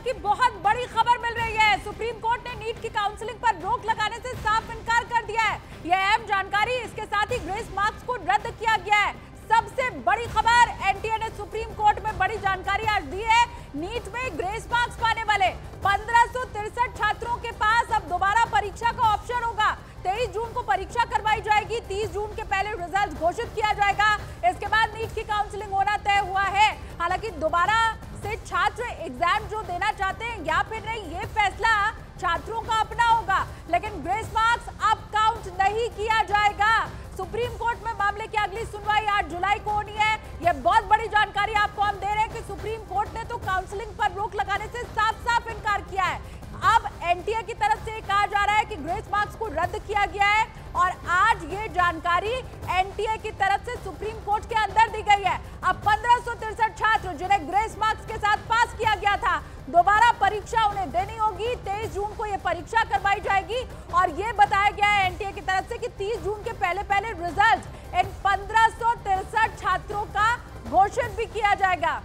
की बहुत बड़ी खबर मिल रही है। सुप्रीम कोर्ट ने नीट की काउंसलिंग पर रोक लगाने से साफ इनकार कर दिया है। यह अहम जानकारी, इसके साथ ही ग्रेस मार्क्स को रद्द किया गया है। सबसे बड़ी खबर, एनटीए ने सुप्रीम कोर्ट में बड़ी जानकारी आज दी है। नीट में ग्रेस मार्क्स पाने वाले 1563 छात्रों के पास अब दोबारा परीक्षा का ऑप्शन होगा। 23 जून को परीक्षा करवाई जाएगी, 30 जून के पहले रिजल्ट घोषित किया जाएगा। इसके बाद नीट की काउंसलिंग होना तय हुआ है। हालांकि दोबारा से छात्र एग्जाम जो देना चाहते हैं या फिर नहीं, ये फैसला छात्रों का अपना होगा, लेकिन ग्रेस मार्क्स अब काउंट नहीं किया जाएगा। सुप्रीम कोर्ट में मामले की अगली सुनवाई 8 जुलाई को होनी है। यह बहुत बड़ी जानकारी आपको हम दे रहे हैं कि सुप्रीम कोर्ट ने तो काउंसलिंग पर रोक लगाने से साफ साफ इनकार किया है। अब एनटीए की तरफ से कहा जा रहा है कि ग्रेस मार्क्स को रद्द किया गया है और आज ये जानकारी एनटीए की तरफ से सुप्रीम कोर्ट के अंदर दी गई है। अब 1563 छात्र जिन्हें ग्रेस मार्क्स के साथ पास किया गया था, दोबारा परीक्षा उन्हें देनी होगी। 23 जून को ये परीक्षा करवाई जाएगी और ये बताया गया है एनटीए की तरफ से कि 30 जून के पहले रिजल्ट इन 1563 छात्रों का घोषित भी किया जाएगा।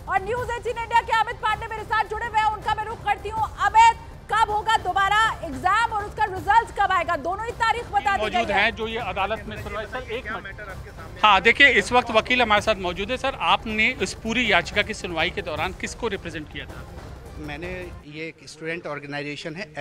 और न्यूज़ 18 इंडिया के अमित पांडे मेरे साथ जुड़े हुए हैं, उनका मैं रुख करती हूँ। अमित, कब होगा दोबारा एग्जाम और उसका रिजल्ट कब आएगा? दोनों ही तारीख बता दी मौजूद हैं जो ये अदालत में सुनवाई। सर एक मिनट, हाँ देखिए, इस वक्त वकील हमारे साथ मौजूद है। सर, आपने इस पूरी याचिका की सुनवाई के दौरान किसको रिप्रेजेंट किया था? मैंने ये एक स्टूडेंट ऑर्गेनाइजेशन है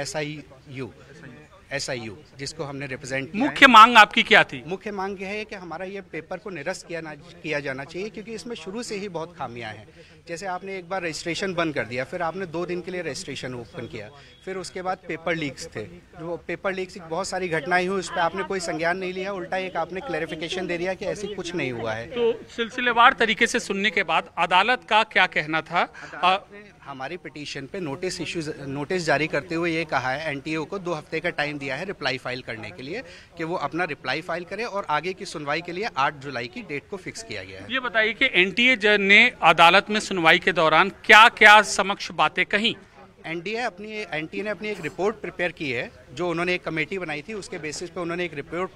SIU जिसको हमने रिप्रेजेंट किया। मुख्य मांग आपकी क्या थी? मुख्य मांग यह है कि हमारा ये पेपर को निरस्त किया जाना चाहिए, क्योंकि इसमें शुरू से ही बहुत खामियां हैं। जैसे आपने एक बार रजिस्ट्रेशन बंद कर दिया, फिर आपने 2 दिन के लिए रजिस्ट्रेशन ओपन किया, फिर उसके बाद पेपर लीक्स थे। जो पेपर लीक्स की बहुत सारी घटनाएं हुई, उस पर आपने कोई संज्ञान नहीं लिया, उल्टा एक आपने क्लैरिफिकेशन दे दिया कि ऐसी कुछ नहीं हुआ है। तो सिलसिलेवार तरीके से सुनने के बाद अदालत का क्या कहना था? हमारी पिटीशन पे नोटिस जारी करते हुए ये कहा है, एनटीए को 2 हफ्ते का टाइम दिया है रिप्लाई फाइल करने के लिए, कि वो अपना रिप्लाई फाइल करे और आगे की सुनवाई के लिए 8 जुलाई की डेट को फिक्स किया गया है। ये बताइए कि एनटीए ने अदालत में सुनवाई के दौरान क्या क्या समक्ष बातें कहीं? एनटीए ने अपनी एक रिपोर्ट प्रिपेयर की है, जो उन्होंने एक कमेटी बनाई थी, उसके बेसिस पे उन्होंने एक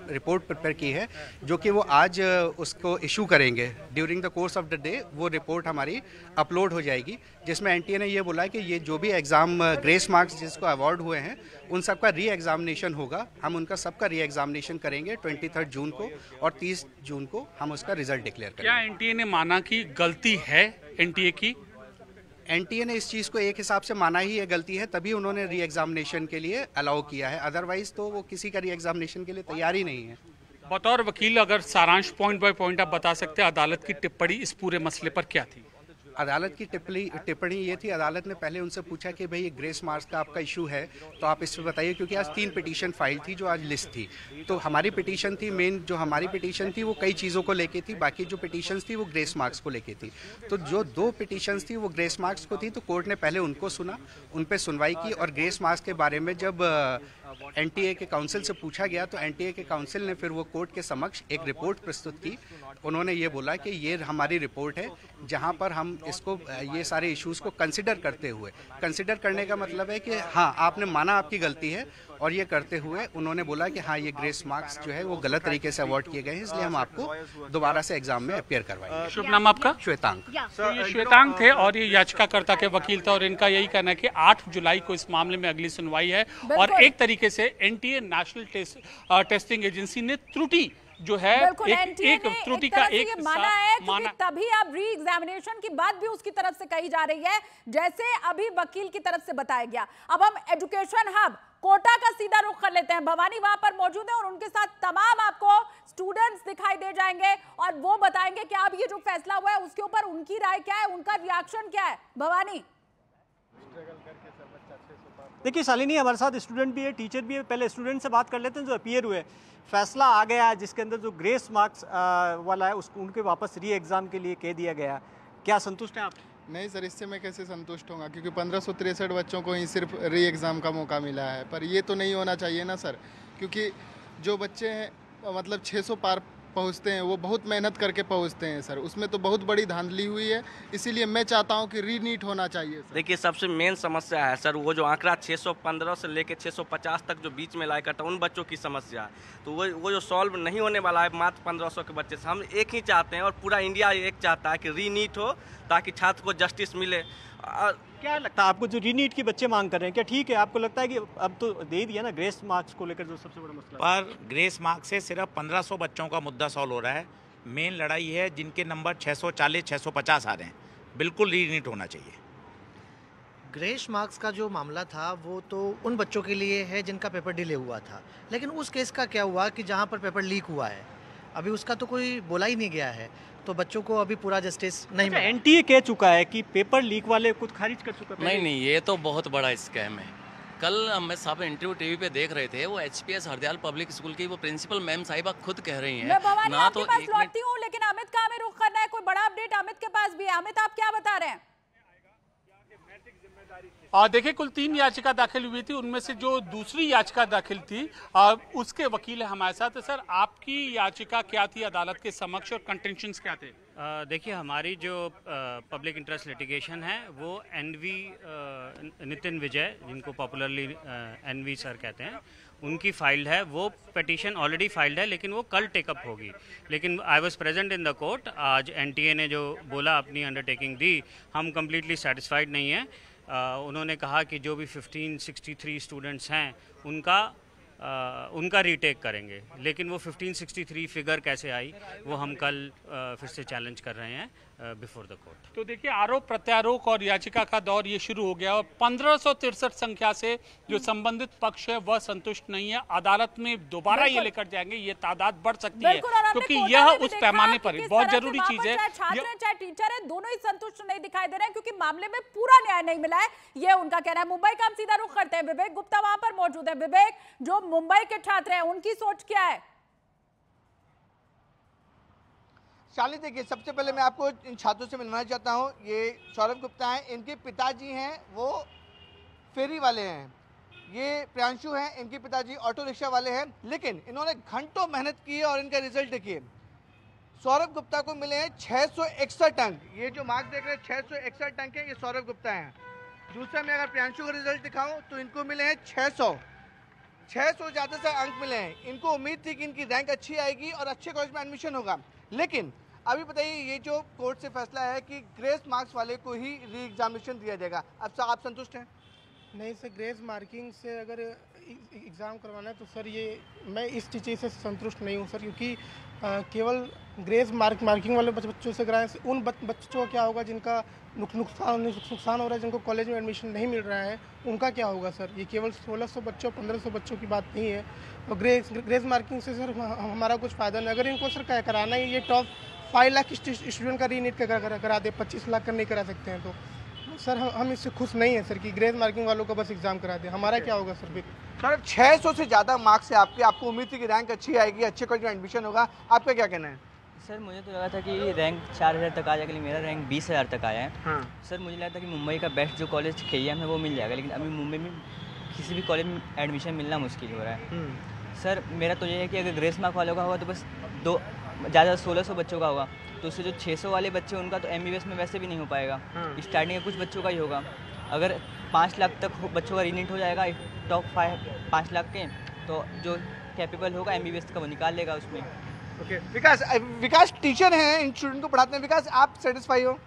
रिपोर्ट प्रिपेयर की है, जो कि वो आज उसको इशू करेंगे। During the course of the day वो रिपोर्ट हमारी अपलोड हो जाएगी, जिसमें एनटीए ने ये बोला कि ये जो भी एग्ज़ाम ग्रेस मार्क्स जिसको अवार्ड हुए हैं, उन सबका री एग्जामिनेशन होगा। हम उनका सबका री एग्जामिनेशन करेंगे 23 जून को, और 30 जून को हम उसका रिजल्ट डिक्लेयर करेंगे। क्या एनटीए ने माना कि गलती है एनटीए की? एनटीए ने इस चीज़ को एक हिसाब से माना ही ये गलती है, तभी उन्होंने री एग्जामिनेशन के लिए अलाउ किया है। अदरवाइज तो वो किसी का री एग्जामिनेशन के लिए तैयार ही नहीं है। बतौर वकील अगर सारांश पॉइंट बाय पॉइंट आप बता सकते हैं, अदालत की टिप्पणी इस पूरे मसले पर क्या थी? अदालत की टिप्पणी ये थी, अदालत ने पहले उनसे पूछा कि भाई ये ग्रेस मार्क्स का आपका इशू है तो आप इस पर बताइए, क्योंकि आज 3 पिटीशन फाइल थी जो आज लिस्ट थी। तो हमारी पिटीशन थी, मेन जो हमारी पिटीशन थी वो कई चीज़ों को लेके थी, बाकी जो पिटीशंस थी वो ग्रेस मार्क्स को लेके थी। तो जो 2 पिटीशंस थी वो ग्रेस मार्क्स को थी, तो कोर्ट ने पहले उनको सुना, उन पर सुनवाई की, और ग्रेस मार्क्स के बारे में जब एनटीए के काउंसिल से पूछा गया तो एनटीए के काउंसिल ने फिर वो कोर्ट के समक्ष एक रिपोर्ट प्रस्तुत की। उन्होंने ये बोला कि ये हमारी रिपोर्ट है, जहां पर हम इसको ये सारे इश्यूज को कंसिडर करते हुए, कंसिडर करने का मतलब है कि हाँ आपने माना आपकी गलती है, और ये करते हुए उन्होंने बोला कि हाँ ये ग्रेस मार्क्स जो है वो गलत तरीके से अवार्ड किए गए हैं, इसलिए हम आपको दोबारा से एग्जाम में अपियर करवाएंगे। शुभ नाम आपका? श्वेतांग। तो ये श्वेतांग थे और ये याचिकाकर्ता के वकील थे, और इनका यही कहना है कि 8 जुलाई को इस मामले में अगली सुनवाई है। और एक तरीके से एनटीए नेशनल टेस्टिंग एजेंसी ने त्रुटि जो है एक त्रुटि का एक माना है, क्योंकि तभी अब री एग्जामिनेशन की बात भी उसकी तरफ से कही जा रही है, जैसे अभी वकील की तरफ से बताया गया। अब हम एजुकेशन हब कोटा का सीधा रुख कर लेते हैं। भवानी वहां पर मौजूद है और उनके साथ तमाम आपको स्टूडेंट्स दिखाई दे जाएंगे और वो बताएंगे कि अब ये जो फैसला हुआ है उसके ऊपर उनकी राय क्या है, उनका रिएक्शन क्या है। भवानी, देखिए शालिनी, हमारे साथ स्टूडेंट भी है, टीचर भी है। पहले स्टूडेंट से बात कर लेते हैं जो अपीयर हुए। फैसला आ गया है जिसके अंदर जो ग्रेस मार्क्स वाला है उसको उनके वापस री एग्ज़ाम के लिए कह दिया गया। क्या संतुष्ट हैं आप? नहीं सर, इससे मैं कैसे संतुष्ट होऊंगा, क्योंकि 1563 बच्चों को ही सिर्फ री एग्ज़ाम का मौका मिला है। पर ये तो नहीं होना चाहिए ना सर, क्योंकि जो बच्चे हैं मतलब 600 पार पहुंचते हैं, वो बहुत मेहनत करके पहुंचते हैं सर, उसमें तो बहुत बड़ी धांधली हुई है। इसीलिए मैं चाहता हूं कि रीनीट होना चाहिए सर। देखिए, सबसे मेन समस्या है सर वो जो आंकड़ा 615 से लेके 650 तक जो बीच में लाया करता है, उन बच्चों की समस्या है। तो वो जो सॉल्व नहीं होने वाला है मात्र 1500 के बच्चे से। हम एक ही चाहते हैं और पूरा इंडिया एक चाहता है कि रीनीट हो, ताकि छात्र को जस्टिस मिले। क्या लगता है आपको, जो रीनीट की बच्चे मांग कर रहे हैं, क्या ठीक है? आपको लगता है कि अब तो दे दिया ना ग्रेस मार्क्स को लेकर जो सबसे बड़ा मसला है? पर ग्रेस मार्क्स से सिर्फ 1500 बच्चों का मुद्दा सॉल्व हो रहा है। मेन लड़ाई है जिनके नंबर 640 650 आ रहे हैं, बिल्कुल रीनीट होना चाहिए। ग्रेस मार्क्स का जो मामला था वो तो उन बच्चों के लिए है जिनका पेपर डिले हुआ था, लेकिन उस केस का क्या हुआ कि जहाँ पर पेपर लीक हुआ है अभी उसका तो कोई बोला ही नहीं गया है, तो बच्चों को अभी पूरा जस्टिस नहीं मिला। एनटीए कह चुका है कि पेपर लीक वाले खुद खारिज कर चुका है। नहीं, ये तो बहुत बड़ा स्कैम है। कल मैं साहब इंटरव्यू टीवी पे देख रहे थे, वो एचपीएस हरदयाल पब्लिक स्कूल की वो प्रिंसिपल मैम साहिबा खुद कह रही हैं। मैं भवानी ना आपके तो पास लौटती हूँ, लेकिन अमित का हमें रुख करना है। कोई बड़ा अपडेट अमित के पास भी है। अमित, आप क्या बता रहे हैं? देखिए, कुल 3 याचिका दाखिल हुई थी, उनमें से जो दूसरी याचिका दाखिल थी उसके वकील है हमारे साथ। सर, आपकी याचिका क्या थी अदालत के समक्ष और कंटेंशंस क्या थे? देखिए, हमारी जो पब्लिक इंटरेस्ट लिटिगेशन है वो एनवी नितिन विजय, जिनको पॉपुलरली एनवी सर कहते हैं, उनकी फाइल्ड है। वो पिटीशन ऑलरेडी फाइल्ड है, लेकिन वो कल टेकअप होगी। लेकिन I was present in the court. आज एनटीए ने जो बोला, अपनी अंडरटेकिंग दी, हम कम्प्लीटली सेटिस्फाइड नहीं है। उन्होंने कहा कि जो भी 1563 स्टूडेंट्स हैं उनका रीटेक करेंगे, लेकिन वो 1563 फिगर कैसे आई वो हम कल फिर से चैलेंज कर रहे हैं बिफोर द कोर्ट। तो देखिए, आरोप प्रत्यारोप और याचिका का दौर ये शुरू हो गया और 1563 संख्या से जो संबंधित पक्ष है वह संतुष्ट नहीं है। अदालत में दोबारा ये लेकर जाएंगे, ये तादाद बढ़ सकती है, क्योंकि यह उस पैमाने पर बहुत जरूरी चीज है। छात्र चाहे टीचर है, दोनों ही संतुष्ट नहीं दिखाई दे रहे हैं, क्योंकि मामले में पूरा न्याय नहीं मिला है, ये उनका कहना है। मुंबई का हम सीधा रुख करते हैं, विवेक गुप्ता वहां पर मौजूद है। विवेक, जो मुंबई के छात्र हैं उनकी सोच क्या है? शालिनी, देखिए, सबसे पहले मैं आपको इन छात्रों से मिलना चाहता हूँ। ये सौरभ गुप्ता हैं, इनके पिताजी हैं वो फेरी वाले हैं। ये प्रियांशु हैं, इनके पिताजी ऑटो रिक्शा वाले हैं, लेकिन इन्होंने घंटों मेहनत की है और इनका रिजल्ट देखिए। सौरभ गुप्ता को मिले हैं 661 अंक। ये जो मार्क्स देख रहे हैं 661 अंक है, ये सौरभ गुप्ता हैं। दूसरा मैं अगर प्रियांशु का रिजल्ट दिखाऊँ तो इनको मिले हैं 600 ज़्यादा से अंक मिले हैं। इनको उम्मीद थी कि इनकी रैंक अच्छी आएगी और अच्छे कॉलेज में एडमिशन होगा, लेकिन अभी बताइए, ये जो कोर्ट से फैसला है कि ग्रेस मार्क्स वाले को ही री एग्जामिनेशन दिया जाएगा, अब आप संतुष्ट हैं? नहीं सर, ग्रेस मार्किंग से अगर एग्ज़ाम करवाना है तो सर ये मैं इस चीज़ से संतुष्ट नहीं हूँ सर, क्योंकि केवल ग्रेस मार्किंग वाले बच्चों से कराएं, उन बच्चों का क्या होगा जिनका नुकसान हो रहा है, जिनको कॉलेज में एडमिशन नहीं मिल रहा है, उनका क्या होगा सर? ये केवल 1600 बच्चों 1500 बच्चों की बात नहीं है। और ग्रेस मार्किंग से सर हमारा कुछ फ़ायदा नहीं। अगर इनको सर कराना ही, ये टॉप 5 लाख स्टूडेंट का रीनीट करा दे, 25 लाख का नहीं करा सकते हैं, तो सर हम इससे खुश नहीं है सर कि ग्रेस मार्किंग वालों का बस एग्जाम करा दे। हमारा क्या होगा सर? सर 600 से ज़्यादा मार्क्स है आपको उम्मीद थी कि रैंक अच्छी आएगी, अच्छे कॉलेज में एडमिशन होगा, आपका क्या कहना है? सर मुझे तो लगा था कि रैंक 4000 तक आ जाएगा, लेकिन मेरा रैंक 20000 तक आया है। हाँ। सर मुझे लगा था कि मुंबई का बेस्ट जो कॉलेज KEM है वो मिल जाएगा, लेकिन अभी मुंबई में किसी भी कॉलेज में एडमिशन मिलना मुश्किल हो रहा है। सर मेरा तो ये है कि अगर ग्रेस मार्क वालों का होगा तो बस ज़्यादा 1600 बच्चों का होगा, तो उससे जो 600 वाले बच्चे उनका तो MBBS में वैसे भी नहीं हो पाएगा। स्टार्टिंग में कुछ बच्चों का ही होगा। अगर 5 लाख तक बच्चों का रीनीट हो जाएगा टॉप 5 लाख के, तो जो कैपेबल होगा MBBS का वो निकाल लेगा उसमें। ओके, विकास टीचर हैं, इन स्टूडेंट को पढ़ाते हैं। विकास, आप सेटिस्फाई हो?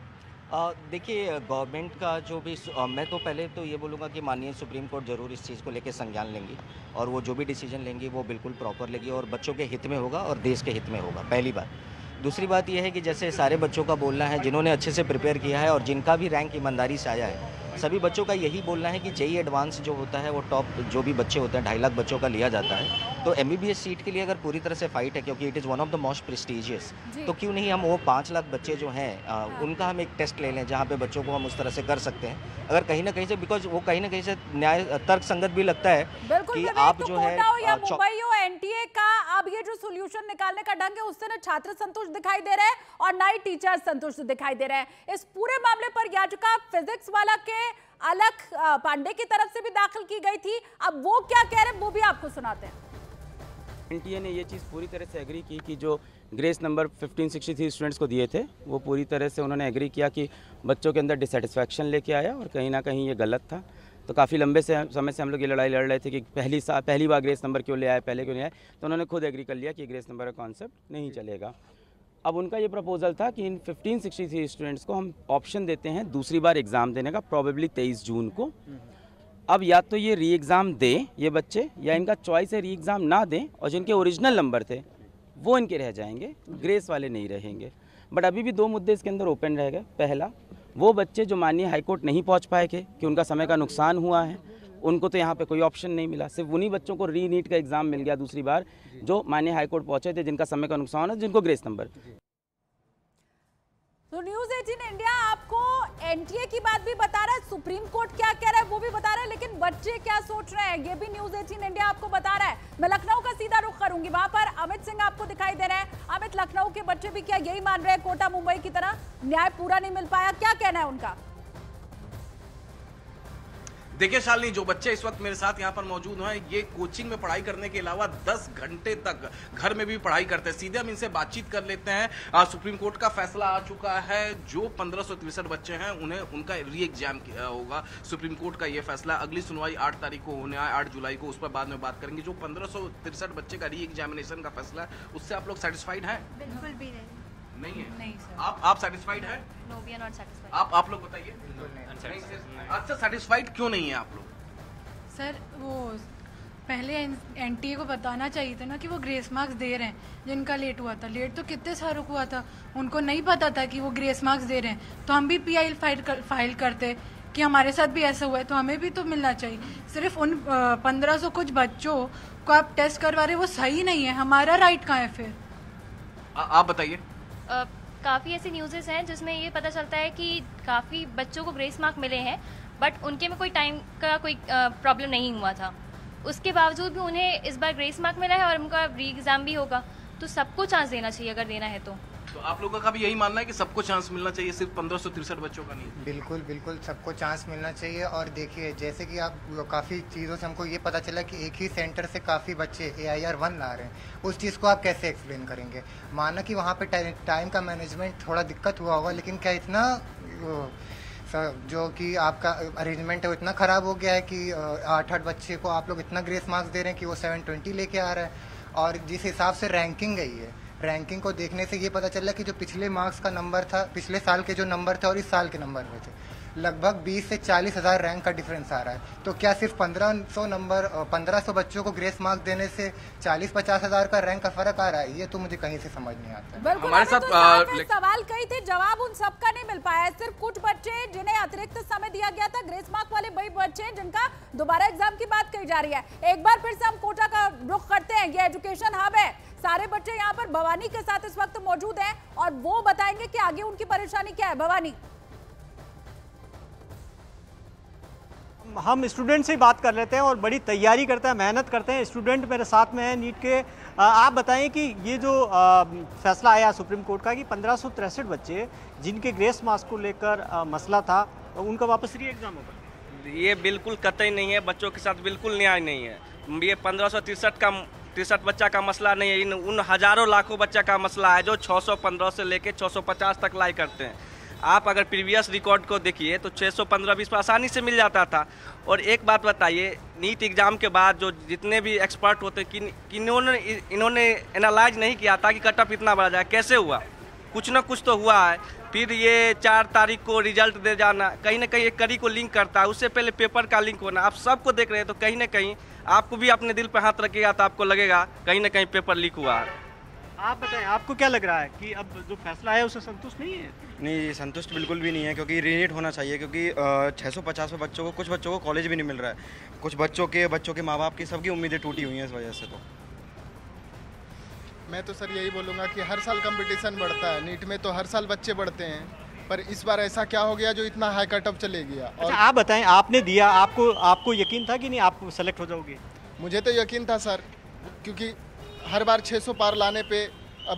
देखिए, गवर्नमेंट का जो भी मैं तो पहले तो ये बोलूँगा कि माननीय सुप्रीम कोर्ट ज़रूर इस चीज़ को लेकर संज्ञान लेंगी और वो जो भी डिसीजन लेंगी वो बिल्कुल प्रॉपर लेगी और बच्चों के हित में होगा और देश के हित में होगा, पहली बात। दूसरी बात यह है कि जैसे सारे बच्चों का बोलना है जिन्होंने अच्छे से प्रिपेयर किया है और जिनका भी रैंक ईमानदारी से आया है, सभी बच्चों का यही बोलना है कि JEE एडवांस जो होता है वो टॉप जो भी बच्चे होते हैं 2.5 लाख बच्चों का लिया जाता है। तो MBBS सीट के लिए अगर पूरी तरह से फाइट है, क्योंकि it is one of the most prestigious, तो क्यों नहीं हम वो 5 लाख बच्चे जो हैं उनका हम एक टेस्ट ले लें जहाँ पे बच्चों को हम उस तरह से कर सकते हैं। अगर कहीं ना कहीं से, बिकॉज वो कहीं ना कहीं से न्याय तर्क संगत भी लगता है कि आप जो है मुंबई और NTA का अब ये जो सोल्यूशन निकालने का ढंग है उससे ना छात्र संतुष्ट दिखाई दे रहे हैं और ना ही टीचर संतुष्ट दिखाई दे रहे हैं। इस पूरे मामले पर याचिका फिजिक्स वाला के अलख पांडे की तरफ से भी दाखिल की गई थी। अब वो क्या कह रहे हैं वो भी आपको सुनाते हैं। NTA ने ये चीज़ पूरी तरह से एग्री की कि जो ग्रेस नंबर 1563 स्टूडेंट्स को दिए थे वो पूरी तरह से उन्होंने एग्री किया कि बच्चों के अंदर डिससेटिस्फैक्शन लेके आया और कहीं ना कहीं ये गलत था। तो काफ़ी लंबे समय से हम लोग ये लड़ाई लड़ रहे थे कि पहली बार ग्रेस नंबर क्यों ले आए, पहले क्यों नहीं आए, तो उन्होंने खुद एग्री कर लिया कि ग्रेस नंबर का कॉन्सेप्ट नहीं चलेगा। अब उनका ये प्रपोजल था कि इन 1563 स्टूडेंट्स को हम ऑप्शन देते हैं दूसरी बार एग्ज़ाम देने का, प्रॉबेबली 23 जून को। अब या तो ये री एग्ज़ाम दें ये बच्चे, या इनका चॉइस है री एग्ज़ाम ना दें और जिनके ओरिजिनल नंबर थे वो इनके रह जाएंगे, ग्रेस वाले नहीं रहेंगे। बट अभी भी 2 मुद्दे इसके अंदर ओपन रह गए। पहला, वो बच्चे जो माननीय हाईकोर्ट नहीं पहुंच पाए थे कि उनका समय का नुकसान हुआ है, उनको तो यहाँ पे कोई ऑप्शन नहीं मिला, सिर्फ उन्हीं बच्चों को री नीट का एग्ज़ाम मिल गया दूसरी बार जो माननीय हाईकोर्ट पहुँचे थे, जिनका समय का नुकसान है, जिनको ग्रेस नंबर। तो न्यूज़ 18 इंडिया आपको एनटीए की बात भी बता रहा है, सुप्रीम कोर्ट क्या कह रहा है वो भी बता रहा है, लेकिन बच्चे क्या सोच रहे हैं ये भी न्यूज़ 18 इंडिया आपको बता रहा है। मैं लखनऊ का सीधा रुख करूंगी, वहां पर अमित सिंह आपको दिखाई दे रहे हैं। अमित, लखनऊ के बच्चे भी क्या यही मान रहे हैं कोटा मुंबई की तरह न्याय पूरा नहीं मिल पाया, क्या कहना है उनका? देखिए शालिनी, जो बच्चे इस वक्त मेरे साथ यहाँ पर मौजूद हैं, ये कोचिंग में पढ़ाई करने के अलावा 10 घंटे तक घर में भी पढ़ाई करते हैं। सीधे हम इनसे बातचीत कर लेते हैं। सुप्रीम कोर्ट का फैसला आ चुका है, जो 1563 बच्चे हैं उन्हें उनका री एग्जाम होगा। सुप्रीम कोर्ट का ये फैसला, अगली सुनवाई 8 तारीख को होने है, 8 जुलाई को, उस पर बाद में बात करेंगे। जो 1563 बच्चे का री एग्जामिनेशन का फैसला है, उससे आप लोग सेटिस्फाइड हैं? बिल्कुल भी नहीं है। नहीं सर। आप सेटिस्फाइड हैं? No, we are not satisfied. आप लोग बताइए। अच्छा, सेटिस्फाइड क्यों नहीं है आप लोग? सर, वो पहले एनटीए को बताना चाहिए था ना कि वो ग्रेस मार्क्स दे रहे हैं जिनका लेट हुआ था। लेट तो कितने सारों को हुआ था, उनको नहीं पता था कि वो ग्रेस मार्क्स दे रहे हैं, तो हम भी पीआई फाइल करते कि हमारे साथ भी ऐसा हुआ है, तो हमें भी तो मिलना चाहिए। सिर्फ उन 1500 कुछ बच्चों को आप टेस्ट करवा रहे, वो सही नहीं है। हमारा राइट कहाँ है फिर? आप बताइए। काफ़ी ऐसी न्यूज़ेस हैं जिसमें ये पता चलता है कि काफ़ी बच्चों को ग्रेस मार्क मिले हैं, बट उनके में कोई टाइम का कोई प्रॉब्लम नहीं हुआ था। उसके बावजूद भी उन्हें इस बार ग्रेस मार्क मिला है और उनका री एग्ज़ाम भी होगा, तो सबको चांस देना चाहिए अगर देना है तो। आप लोगों का भी यही मानना है कि सबको चांस मिलना चाहिए, सिर्फ 1563 बच्चों का नहीं? बिल्कुल बिल्कुल, सबको चांस मिलना चाहिए। और देखिए, जैसे कि आप काफ़ी चीज़ों से हमको ये पता चला कि एक ही सेंटर से काफ़ी बच्चे AIR 1 ला रहे हैं, उस चीज़ को आप कैसे एक्सप्लेन करेंगे? माना कि वहाँ पे टाइम का मैनेजमेंट थोड़ा दिक्कत हुआ होगा, लेकिन क्या इतना जो कि आपका अरेंजमेंट है वो इतना ख़राब हो गया है कि 8 बच्चे को आप लोग इतना ग्रेस मार्क्स दे रहे हैं कि वो 720 लेके आ रहा है? और जिस हिसाब से रैंकिंग गई है, रैंकिंग को देखने से ये पता चला कि जो पिछले मार्क्स का नंबर था, पिछले साल के जो नंबर थे और इस साल के नंबर में थे, लगभग 20 से 40 हज़ार रैंक का डिफरेंस आ रहा है। तो क्या सिर्फ 1500 बच्चों को ग्रेस मार्क्स देने से 40-50 हज़ार का रैंक का फर्क आ रहा है? ये तो मुझे कहीं से समझ नहीं आता। हमारे साथ सवाल कई थे, जवाब उन सबका नहीं मिल पाया। सिर्फ कुछ बच्चे जिन्हें अतिरिक्त समय दिया गया था, ग्रेस मार्क वाले वही बच्चे जिनका दोबारा एग्जाम की बात कही जा रही है। एक बार फिर से हम कोटा का रुख करते हैं, ये एजुकेशन हब है, सारे बच्चे यहाँ पर भवानी के साथ इस वक्त मौजूद हैं और वो बताएंगे कि आगे उनकी परेशानी क्या है। भवानी, हम स्टूडेंट से ही बात कर लेते हैं और बड़ी तैयारी करते हैं, मेहनत करते हैं। स्टूडेंट मेरे साथ में है नीट के। आप बताएं कि ये जो फैसला आया सुप्रीम कोर्ट का कि 1563 बच्चे जिनके ग्रेस मार्क्स को लेकर मसला था, उनका वापस री एग्जाम होगा, ये बिल्कुल कतई नहीं है। बच्चों के साथ बिल्कुल न्याय नहीं है। ये 1563 बच्चा का मसला नहीं है, उन हज़ारों लाखों बच्चा का मसला है जो 615 से लेके 650 तक लाई करते हैं। आप अगर प्रीवियस रिकॉर्ड को देखिए तो 615-20 पर आसानी से मिल जाता था। और एक बात बताइए, नीट एग्ज़ाम के बाद जो जितने भी एक्सपर्ट होते इन्होंने एनालाइज नहीं किया था कि कट ऑफ इतना बढ़ा जाए, कैसे हुआ? कुछ ना कुछ तो हुआ है। फिर ये 4 तारीख को रिजल्ट दे जाना कहीं ना कहीं एक कड़ी को लिंक करता है, उससे पहले पेपर का लिंक होना। आप सबको देख रहे हैं, तो कहीं ना कहीं आपको भी अपने दिल पर हाथ रखिएगा तो आपको लगेगा कहीं ना कहीं पेपर लीक हुआ है। आप बताएं, आपको क्या लग रहा है कि अब जो फैसला है उससे संतुष्ट नहीं है? नहीं, संतुष्ट बिल्कुल भी नहीं है, क्योंकि रीनीट होना चाहिए। क्योंकि 650 बच्चों को, कुछ बच्चों को कॉलेज भी नहीं मिल रहा है, कुछ बच्चों के माँ बाप की सबकी उम्मीदें टूटी हुई हैं इस वजह से। तो मैं तो सर यही बोलूँगा कि हर साल कंपटीशन बढ़ता है, नीट में तो हर साल बच्चे बढ़ते हैं, पर इस बार ऐसा क्या हो गया जो इतना हाई कट ऑफ चले गया? और आप बताएं, आपने दिया, आपको यकीन था कि नहीं आप सेलेक्ट हो जाओगे? मुझे तो यकीन था सर, क्योंकि हर बार 600 पार लाने पे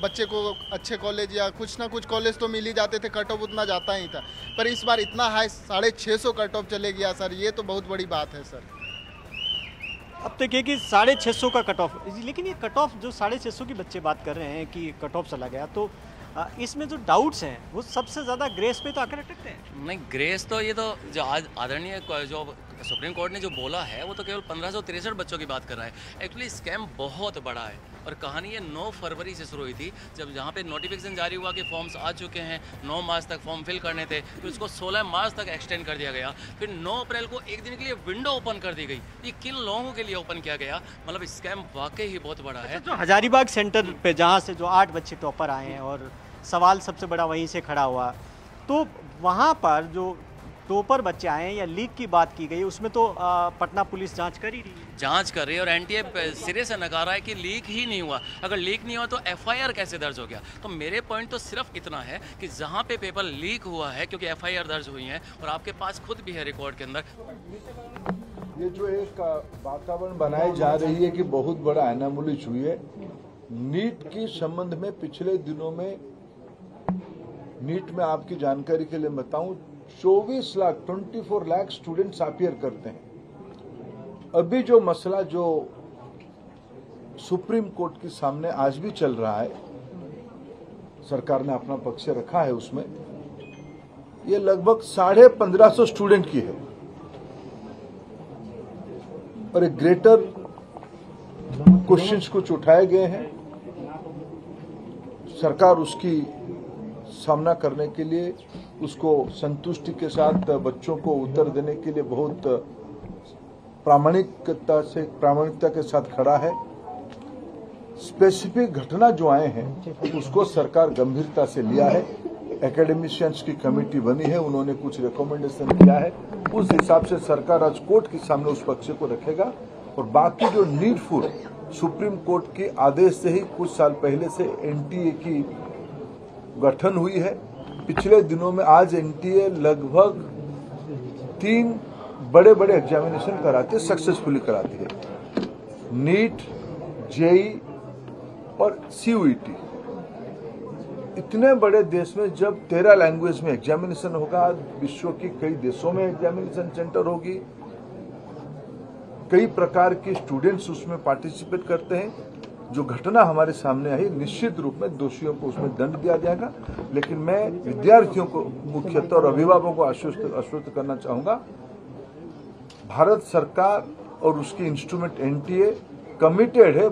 बच्चे को अच्छे कॉलेज या कुछ ना कुछ कॉलेज तो मिल ही जाते थे, कट ऑफ उतना जाता ही था। पर इस बार इतना हाई 650 कट ऑफ चले गया सर, ये तो बहुत बड़ी बात है सर। अब तक ये कि 650 का कट ऑफ, लेकिन ये कट ऑफ जो 650 की बच्चे बात कर रहे हैं कि कट ऑफ चला गया, तो इसमें जो डाउट्स हैं वो सबसे ज़्यादा ग्रेस पे तो आकर अटकते हैं। नहीं, ग्रेस तो ये तो जो आज आदरणीय जो सुप्रीम कोर्ट ने जो बोला है वो तो केवल 1563 बच्चों की बात कर रहा है। एक्चुअली स्कैम बहुत बड़ा है और कहानी ये 9 फरवरी से शुरू हुई थी, जब जहाँ पे नोटिफिकेशन जारी हुआ कि फॉर्म्स आ चुके हैं, 9 मार्च तक फॉर्म फिल करने थे, फिर उसको 16 मार्च तक एक्सटेंड कर दिया गया, फिर 9 अप्रैल को एक दिन के लिए विंडो ओपन कर दी गई। ये किन लोगों के लिए ओपन किया गया? मतलब स्कैम वाकई ही बहुत बड़ा है। जो हजारीबाग सेंटर पे जहाँ से जो 8 बच्चे टॉपर आए हैं और सवाल सबसे बड़ा वहीं से खड़ा हुआ, तो वहाँ पर जो टॉपर बच्चे आए हैं या लीक की बात की गई, उसमें तो पटना पुलिस जांच कर ही रही है। जांच कर रही है और एनटीए सिरे से नकार रहा है कि लीक ही नहीं हुआ। अगर लीक नहीं हुआ तो एफआईआर कैसे दर्ज हो गया? तो मेरे पॉइंट तो सिर्फ इतना है कि जहां पे पेपर लीक हुआ है, क्योंकि एफआईआर दर्ज हुई है और आपके पास खुद भी है रिकॉर्ड के अंदर, ये जो एक वातावरण बनाई जा रही है कि बहुत बड़ा एनामोली हुई है नीट के संबंध में। पिछले दिनों में नीट में आपकी जानकारी के लिए बताऊं 24 लाख स्टूडेंट्स अपीयर करते हैं। अभी जो मसला जो सुप्रीम कोर्ट के सामने आज भी चल रहा है, सरकार ने अपना पक्ष रखा है उसमें, ये लगभग 1550 स्टूडेंट की है और एक ग्रेटर क्वेश्चंस कुछ उठाए गए हैं। सरकार उसकी सामना करने के लिए, उसको संतुष्टि के साथ बच्चों को उत्तर देने के लिए बहुत प्रामाणिकता के साथ खड़ा है। स्पेसिफिक घटना जो आए हैं उसको सरकार गंभीरता से लिया है। एकेडमिशियंस की कमेटी बनी है, उन्होंने कुछ रिकमेंडेशन किया है, उस हिसाब से सरकार आज कोर्ट के सामने उस पक्ष को रखेगा। और बाकी जो नीडफुल सुप्रीम कोर्ट के आदेश से ही कुछ साल पहले से एनटीए की गठन हुई है। पिछले दिनों में आज एनटीए लगभग 3 बड़े बड़े एग्जामिनेशन कराते, सक्सेसफुली कराती है। नीट, जेई और सीयूईटी। इतने बड़े देश में जब 13 लैंग्वेज में एग्जामिनेशन होगा, विश्व के कई देशों में एग्जामिनेशन सेंटर होगी, कई प्रकार के स्टूडेंट्स उसमें पार्टिसिपेट करते हैं। जो घटना हमारे सामने आई, निश्चित रूप में दोषियों को उसमें दंड दिया जाएगा। लेकिन मैं विद्यार्थियों को मुख्यतः और अभिभावकों को आश्वस्त करना चाहूंगा, भारत सरकार और उसकी इंस्ट्रूमेंट एनटीए कमिटेड है